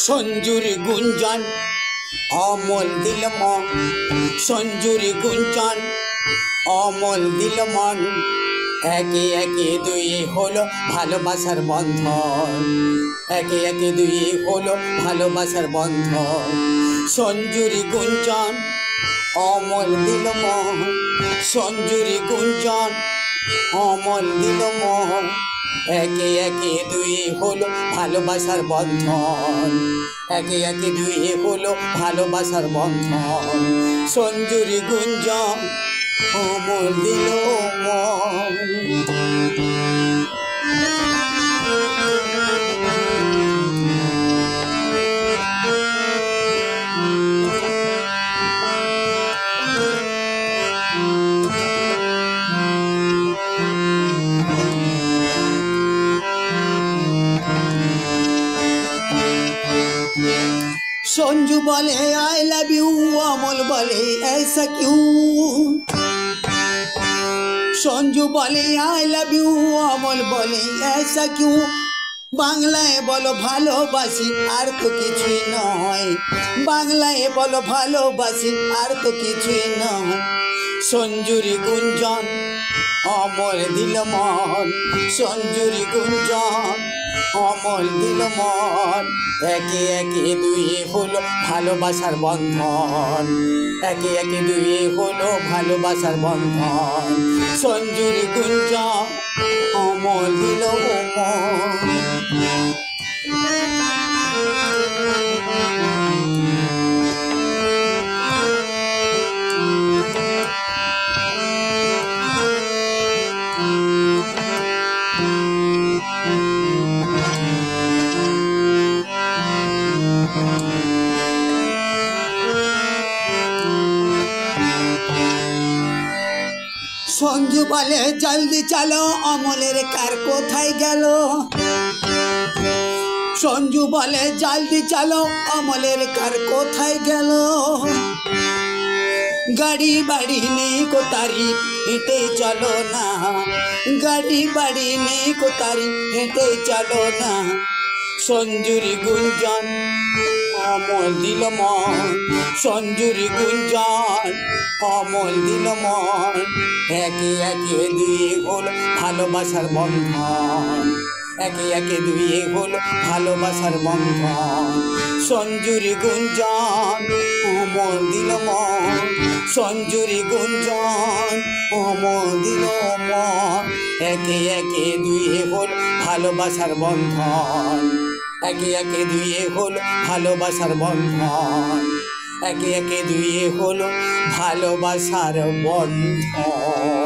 সঞ্জুরি গুঞ্জন অমল দিল মন, সঞ্জুরি গুঞ্জন অমল দিল মন। একে একে দুই হলো ভালোবাসার বন্ধন, একে একে দুই হলো ভালোবাসার বন্ধন। সঞ্জুরি গুঞ্জন অমল দিল মন, সঞ্জুরি গুঞ্জন অমল দিল মন। একে একে দুই হলো ভালোবাসার বন্ধন, একে একে দুই হলো ভালোবাসার বন্ধন। সঞ্জুরি গুঞ্জন অমল দিল মন। সঞ্জু বলে আই লাভ ইউ, অমল বলে ऐसा क्यों। সঞ্জু বলে আই লাভ ইউ, অমল বলে ऐसा क्यों। বাংলায় বলো ভালোবাসি আর তো কিছুই নয়, বাংলায় বলো ভালোবাসি আর তো কিছুই নয়। সঞ্জুরি গুঞ্জন অমল দিল মন, সঞ্জুরি গুঞ্জন অমল দিল মন। একে একে দুই হলো ভালোবাসার বন্ধন, একে একে দুই হলো ভালোবাসার বন্ধন। সঞ্জুরি গুঞ্জন অমল দিল মন। সঞ্জু বলে জলদি চলো, অমলের কার কোথায় গেল। সঞ্জু বলে জলদি চলো, অমলের কার কোথায় গেল। গাড়ি বাড়ি নেই কো তারি, হেঁটে চলো না। গাড়ি বাড়ি নেই কো তারি, হেঁটে চলো না। সঞ্জুরি গুঞ্জন অমল দিল মন, সঞ্জুরি গুঞ্জন অমল দিল মন। একে একে দুই হলো ভালোবাসার বন্ধন, একে একে দুই হলো ভালোবাসার বন্ধন। সঞ্জুরি গুঞ্জন অমল দিল মন, সঞ্জুরি গুঞ্জন অমল দিল মন। একে একে দুই হলো ভালোবাসার বন্ধন, একে একে দুই হলো ভালোবাসার বন্ধন, একে একে দুই হলো ভালোবাসার বন্ধন।